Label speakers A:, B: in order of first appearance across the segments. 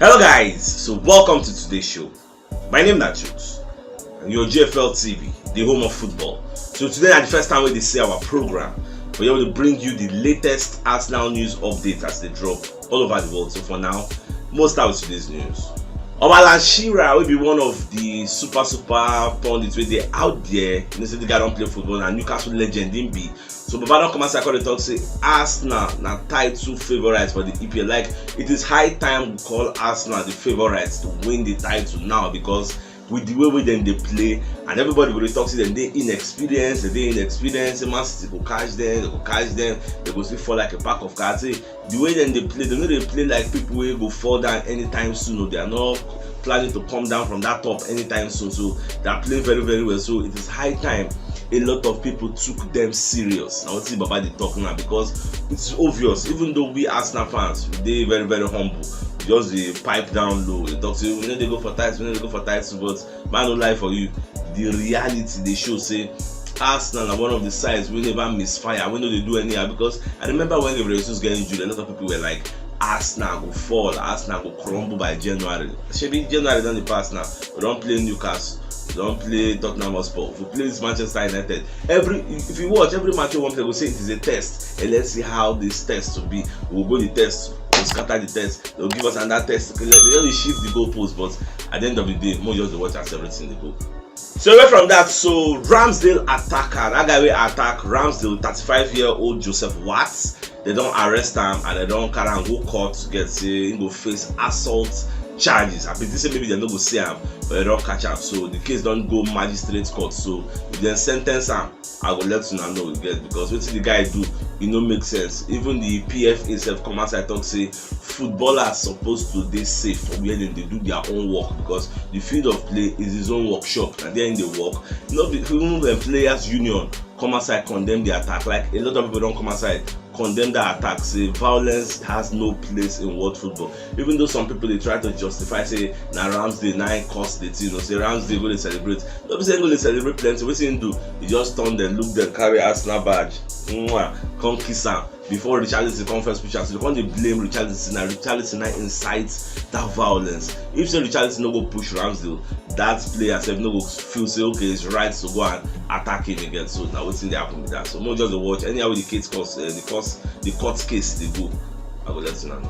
A: Hello guys, so welcome to today's show. My name is CHUKS and you're JFL TV, the home of football. So today is the first time we see our program. We're able to bring you the latest Arsenal news updates as they drop all over the world. So for now, most start with today's news. Alan Shearer will be one of the super pundits where they out there. You know, say the guy don't play football and Newcastle legend didn't be. So Baba don't come and say talk say Arsenal na title favourites for the EPL. Like it is high time we call Arsenal the favourites to win the title now, because with the way they play and everybody will talk to them, they inexperienced, Man City go catch them, they go still fall like a pack of cards. The way they play, they play like people will go fall down anytime soon. They are not planning to come down from that top anytime soon. So they are playing very, very well. So it is high time a lot of people took them serious. Now let's see about the talk now, because it's obvious, even though we Arsenal fans, they very, very humble. Just the pipe down low. They talk to you, when they go for titles, but man, no lie for you. The reality they show say Arsenal are one of the sides we never misfire. We know they do anyhow, because I remember when the Jesus getting injured, a lot of people were like, Arsenal will fall, Arsenal will crumble by January. Maybe January done the past now. We don't play Newcastle, we don't play Tottenham Hotspur, we play this Manchester United. If you watch every match you want, they will say it is a test, and let's see how this test will be. We'll go the test. We'll scatter the test, they'll give us another test. They only shift the goalpost, but at the end of the day, more just the watch as everything they go. So away from that, so Ramsdale attacker, that guy will attack Ramsdale, 35-year-old Joseph Watts. They don't arrest him and they don't carry him go court to get say he go face assault charges. I think maybe they don't go see him, but they don't catch him. So the case don't go magistrate court. So if they sentence him, I will let you know we get, because what the guy do, it no make sense. Even the PFA self come outside talk say footballers supposed to be safe for where they do their own work, because the field of play is his own workshop and they're in the work. Even when players union come outside condemn the attack, like a lot of people don't come outside condemn the attack, say violence has no place in world football. Even though some people they try to justify, say na Ramsdale 9 cost the team, say Ramsdale go to celebrate. Nobody say go to celebrate plenty. What he do? He just turn them, look them, carry Arsenal badge, come kiss him before Richarlison come first picture. So they can't blame Richarlison, and Richarlison incites that violence. If say Richarlison no go push Ramsdale, that player self no go feel say okay, it's right to go and attack him again. So now what's in the happen with that? So more just the watch. Anyhow the case the court case they go, I will let you know.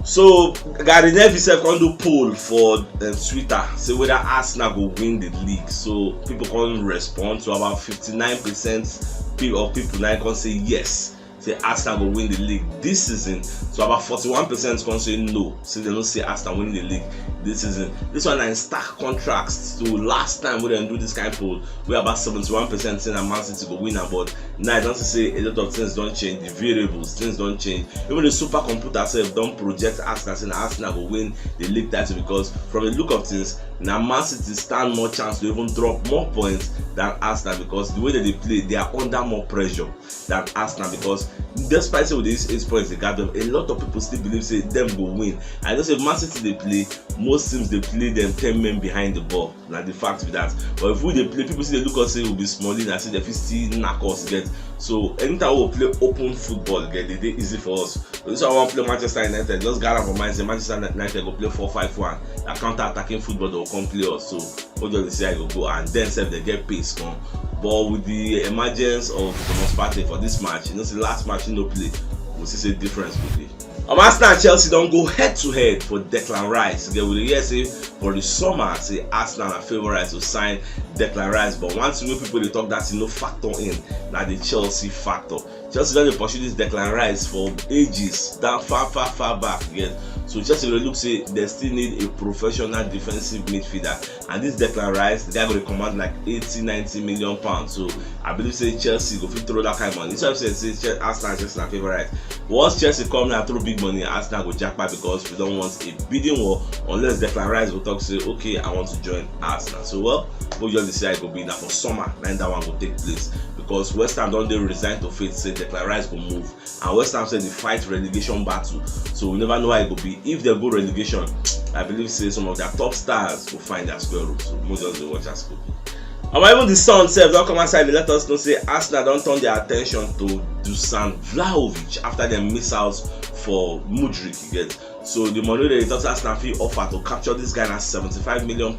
A: So Gary Neville self can do poll for Twitter, say whether Arsenal will win the league. So people can respond. So about 59% of people now can say yes, say Arsenal will win the league this season. So about 41% can say no, so they don't say Arsenal winning the league this season. This one is in stark contrast to last time we didn't do this kind of poll, where about 71% saying that Man City will win, but now I don't say a lot of things don't change, the variables, things don't change. Even the supercomputer self don't project Arsenal saying Arsenal will win the league title, because from the look of things, now Man City stand more chance to even drop more points than Arsenal, because the way that they play, they are under more pressure than Arsenal, because despite say with these 8 points they got them, a lot of people still believe say them will win. I just say Man City they play, most teams they play them 10 men behind the ball. Now the fact with that, but if we they play, people see they look us say will be smalling and say they still knock us get. So anytime we play open football, get they easy for us. So this is why I want to play Manchester United. Just gather for mind say Manchester United go play 4-5-1. That counter-attacking football they will come play us. So what do they say I go and then self they get pace come. But with the emergence of Thomas Partey for this match, you know, the last match in no play, we'll see a difference with it. Arsenal and Chelsea don't go head to head for Declan Rice. Again, with the say for the summer, say Arsenal are favourites to sign Declan Rice. But once you know people they talk that's no factor in, now the Chelsea factor. Chelsea don't pursue this Declan Rice for ages, down far back again. So Chelsea will look say they still need a professional defensive midfielder, and this Declan Rice, the guy will command like 80-90 million pounds. So I believe say Chelsea go fit throw that kind of money. So I say Arsenal and Chelsea are favourite. Once Chelsea come and throw big money, Arsenal go jackpot, because we don't want a bidding war unless Declan Rice will talk say okay I want to join Arsenal. So well, we'll just decide it will be that for summer, then that one will take place, because West Ham don't they resign to faith say Declan Rice will move, and West Ham said they fight relegation battle. So we never know how it will be. If they go relegation, I believe say some of their top stars will find their square root. So we'll just watch as could be. And even the Sun self don't come outside and let us know say Arsenal don't turn their attention to Dusan Vlahovic after they miss out for Mudryk. You get So the money that the Arsenal offer to capture this guy at £75 million.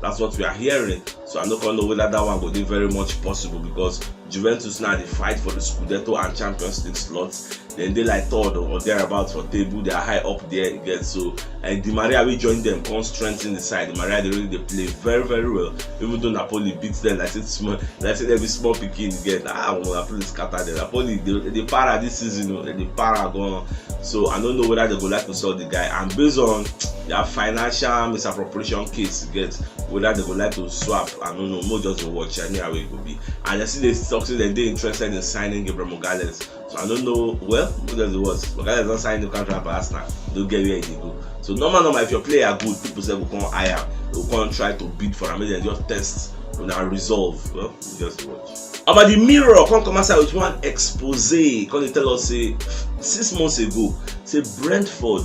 A: That's what we are hearing. So I'm not gonna know whether that one will be very much possible, because Juventus now they fight for the Scudetto and Champions League slots. Then they like third or thereabouts for table. They are high up there again. So and Di Maria will join them, come strengthen the side. Di Maria they play very very well. Even though Napoli beats them, like it's small, like every small picking again. Napoli scatter them. Napoli they para this season, they para gone. So I don't know whether they go like to sell the guy, and based on their financial misappropriation case, get whether they go like to swap. I don't know. More just to watch. I know how it could be. And I see they talk to them. They interested in signing Gabriel Magalhaes. So I don't know. Well, who does it was? Magalhaes don't sign the contract for Arsenal. Don't get where they go. So normal, if your player good, people say we can't hire. We can't try to bid for him. They just test and resolve. Well, just watch. About the Mirror, come outside with one expose. Can they tell us say 6 months ago, say Brentford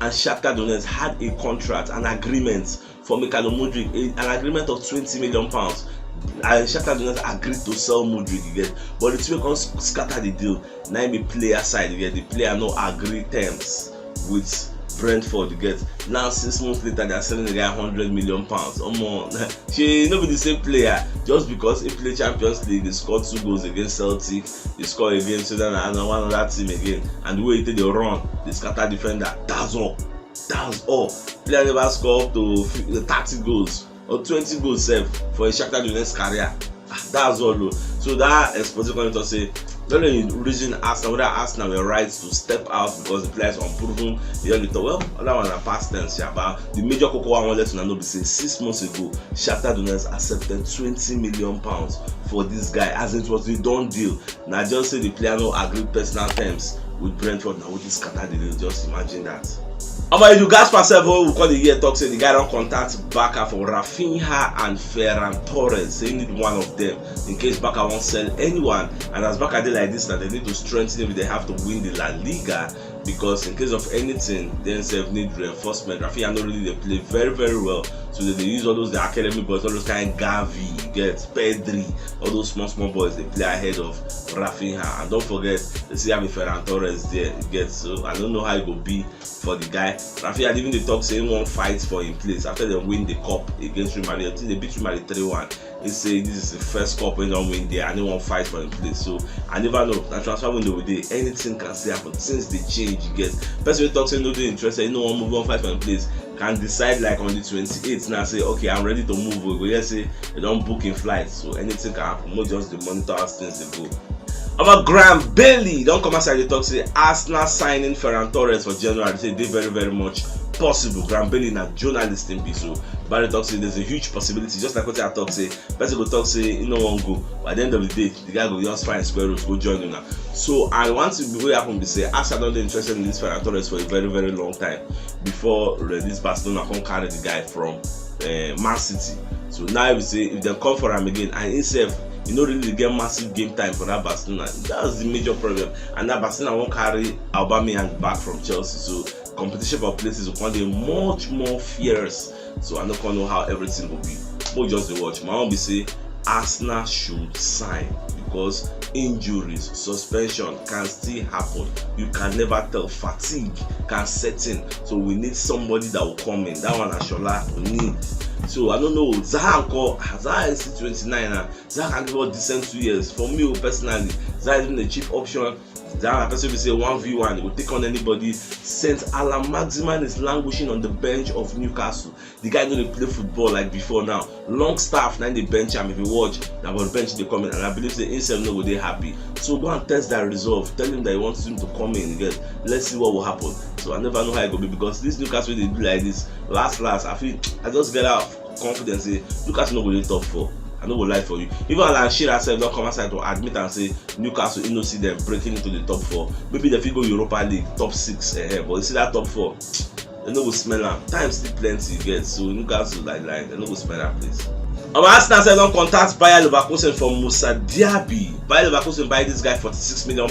A: and Shakhtar Donetsk had a contract, an agreement for Mudryk, an agreement of £20 million. And Shakhtar Donetsk agreed to sell Mudryk again, but the two can scatter the deal. Now the player side again, the player no agree terms with Brentford again. Now 6 months later they are selling the guy £100 million. She no be the same player just because he play Champions League. They scored 2 goals against Celtic, they scored against Sudan and one other team again, and the way they run, they scatter defender. That's all. Player never scored up to 30 goals or 20 goals for a Shakhtar Donetsk career. That's all though. So that exposition to say the only reason Arsenal were right to step out because the players unproven. They only thought, well, that one are past tense. Yeah, but the major cocoa I wanted to know is say 6 months ago, Shakhtar Donetsk accepted £20 million for this guy, as it was a done deal. Now just say the player no agreed personal terms with Brentford. Now with this scatter the deal, just imagine that. About you guys per we call the year talk say the guy don't contact Barca for Rafinha and Ferran Torres. They need one of them in case Barca won't sell anyone. And as Barca did like this, now they need to strengthen it. They have to win the La Liga, because in case of anything, they need reinforcement. Rafinha not really they play very very well. So they use all those the academy boys, all those kind of Gavi, get Pedri, all those small boys they play ahead of Rafinha. And don't forget they still have Ferran Torres there. So I don't know how it will be for the guy. Rafinha even the talk saying one fight for him place after they win the cup against Real Madrid. Until they beat Real Madrid 3-1. He say this is the first cup when they don't win there and they won't fight for him place. So I never know. That transfer window with day, anything can still happen since they change. You get person talk saying no they interested, no one move on fight for him place. Can decide like on the 28th now say okay I'm ready to move. We just say they don't book in flight. So anything can happen. Not just the monitor as things they go. About Graham Bailey, don't come outside the talk say Arsenal signing Ferran Torres for January. They say they very much possible. Graham Bailey na journalist in so Barry talk say there's a huge possibility. Just like what I talk say, person go talk say you know one go. But at the end of the day, the guy go just find square roots, go join you now. So I want to be happen to say Arsenal don't interested in this Ferran Torres for a very long time before this Barcelona can carry the guy from Man City. So now we say if they come for him again and himself you know really get massive game time for that Barcelona. That's the major problem. And that Barcelona won't carry Aubameyang back from Chelsea. So competition for places will be much more fierce. So I don't know how everything will be. But just watch. My own be say Arsenal should sign, because injuries, suspension can still happen. You can never tell. Fatigue can set in. So we need somebody that will come in. That one Ashola we need. So I don't know. Zaha is 29 now. Zaha can give us decent 2 years. For me personally, Zaha is even a cheap option. Zaha person will say 1v1, he will take on anybody. Since Alan Maximan is languishing on the bench of Newcastle, the guy don't play football like before now. Long staff now in the bench, and if you watch, now on the bench they come in, and I believe the himself know they happy. So go and test that resolve. Tell him that he wants him to come in again. Let's see what will happen. So I never know how it will be, because this Newcastle they do like this. Last, I just get out of confidence. Say Newcastle no go dey top 4. I no go lie for you. Even Alan Shearer self don't come outside to admit and say Newcastle, you know, see them breaking into the top 4. Maybe they go Europa League top 6, but you see that top 4, they no go smell them. Time still plenty, you get. So Newcastle like they no go smell that place. Arsenal said don't contact Bayer Leverkusen for Moussa Diaby. Bayer Leverkusen buy this guy £46 million.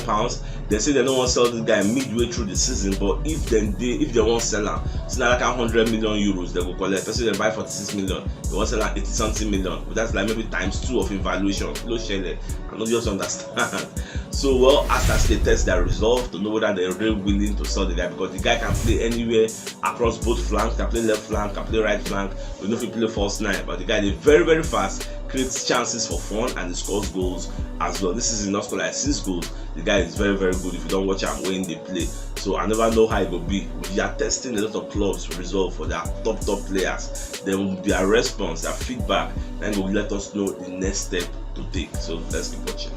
A: They say they don't want to sell this guy midway through the season, but if they want to sell him, it's not like €100 million they will collect. Let's say they buy 46 million, they want to sell him 80 something million. But that's like maybe times 2 of evaluation. No share, I don't just understand. So well, as they test their resolve to know whether they're really willing to sell the guy, because the guy can play anywhere across both flanks, can play left flank, can play right flank, we know if he play false 9, but the guy is very, very fast, creates chances for fun, and he scores goals as well. This season not scored like 6 goals. The guy is very, very good. If you don't watch him when they play, so I never know how it will be. We are testing a lot of clubs for result for their top players. Then their response, their feedback, then will let us know the next step to take. So let's keep watching.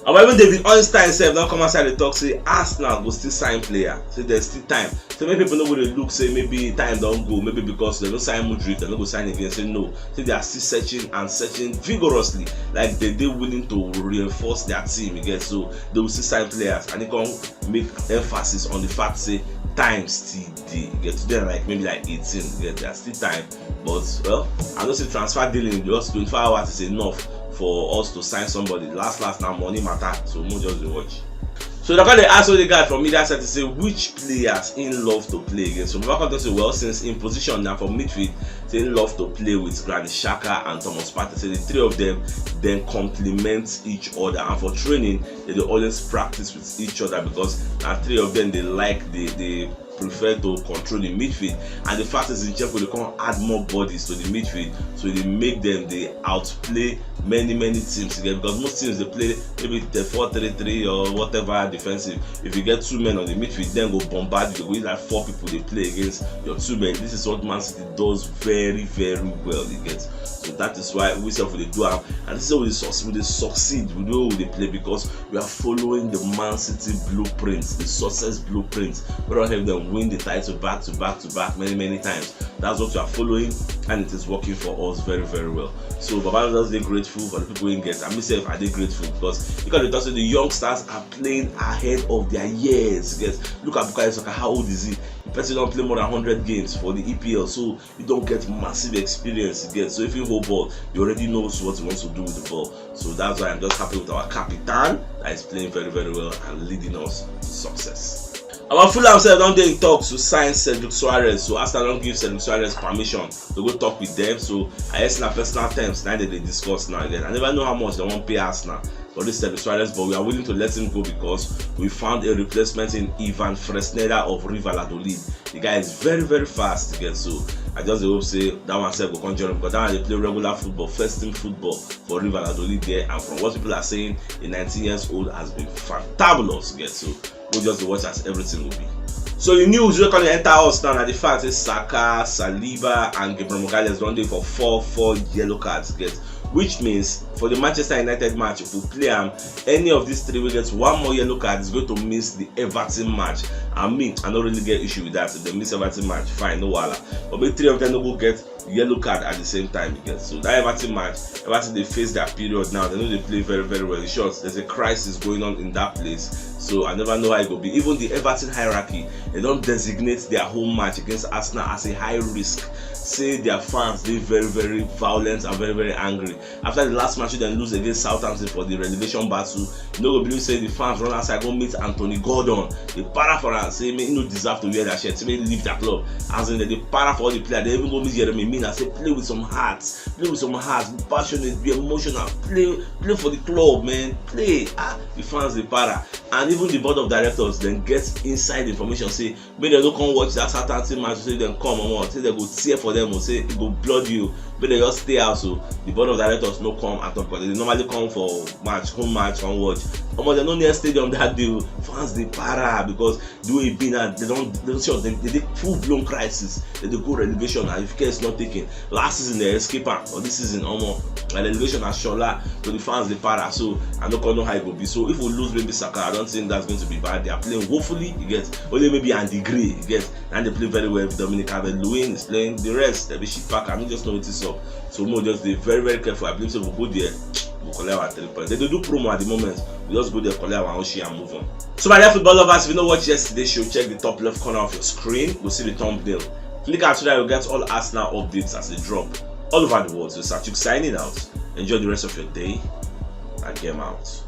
A: And even David Einstein himself don't come outside and talk, say Arsenal will still sign player. So there's still time. So many people know where they look, say maybe time don't go, maybe because they don't sign Mudryk, they don't go sign again. Say no. So they are still searching and searching vigorously, like they're willing to reinforce their team again. So they will still sign players, and they can make emphasis on the fact, say time still dey. Get to them like maybe like 18. Get there's still time, but well, I don't say transfer dealing just 24 hours is enough for us to sign somebody. Last now money matter, so we'll just watch. So they're going to ask all the guys from media side to say which players in love to play against. So we're going to say, well, since in position now for midfield, they love to play with Granit Xhaka and Thomas Partey. So the 3 of them then complement each other, and for training they always practice with each other, because now 3 of them they like they prefer to control the midfield, and the fact is in Chelsea they can't add more bodies to the midfield, so they make them they outplay many teams again, because most teams they play maybe the 4-3-3 or whatever defensive. If you get 2 men on the midfield, then go bombard you, go like 4 people they play against your 2 men. This is what Man City does very well against. So that is why we self they do them, and this is how they succeed. We know they play because we are following the Man City blueprints, the success blueprints. We don't have them win the title back to back many times. That's what we are following, and it is working for us very well. So Baba is they grateful for the people in get. I myself are they grateful, because they talk, the youngsters are playing ahead of their years. Guys, look at Bukayo Saka, how old is he? The person don't play more than 100 games for the EPL, so you don't get massive experience again. So if you hold ball, you already know what he wants to do with the ball. So that's why I'm just happy with our captain that is playing very well and leading us to success. Our Fulham said don't they in talks to sign Cedric Soares, so Arsenal don't give Cedric Soares permission to go talk with them. So I guess in personal terms now that they discuss now again. I never know how much they want to pay Arsenal for this Cedric Soares, but we are willing to let him go because we found a replacement in Ivan Fresneda of River Valladolid. The guy is very fast again, so I just hope say that one said go conjure him, because that one they play regular football, first team football for River Valladolid there, and from what people are saying, the 19 years old has been fantabulous again. So we'll just watch as everything will be. So the news we're going to enter us now, and the fact is Saka, Saliba, and Gabriel Magalhaes don't do for 4 yellow cards, guys. Which means for the Manchester United match, if we play any of these 3 will get 1 more yellow card, is going to miss the Everton match. I mean, I don't really get issue with that. If they miss Everton match, fine, no wala. But maybe 3 of them will get yellow card at the same time again. So that Everton match, Everton they face their period now. They know they play very well. In short, there's a crisis going on in that place. So I never know how it will be. Even the Everton hierarchy, they don't designate their home match against Arsenal as a high risk. Say their fans, they very violent and very angry. After the last match they lose against Southampton for the relegation battle, you know, believe say the fans run outside go meet Anthony Gordon. They para for us, say me no deserve to wear that shirt, say me leave that club. As in they para for all the players, they even go meet Jeremy Mina, say play with some hearts, be passionate, be emotional, play for the club, man, play. The fans they para, and even the board of directors then get inside information, say maybe they don't come watch that Southampton match, say them come on, say they go tear for them, or say it go blood you, but they just stay out. So the board of directors no come at all, because they normally come for home match and watch. They don't near stadium that day. Fans they para, because the way it been they don't sure they full blown crisis. They go relegation, and if care is not taken. Last season they escape, or this season relegation as Shola, so the fans they para. So I don't know how it will be. So if we lose maybe Saka, I don't think that's going to be bad. They are playing woefully, you get, only maybe Andy Gray, you get, and they play very well with Dominic Calvert-Lewin is playing. The rest they be shit pack. I don't just know what is up. So more just be very careful. I believe so we'll go there, we'll collect our 3 points. They do promo at the moment. We just go there, collect our own share and move on. So my dear football lovers, if you know what yesterday's show, check the top left corner of your screen. We'll see the thumbnail. Click out so that you'll get all Arsenal updates as they drop all over the world. So CHUKS signing out. Enjoy the rest of your day and game out.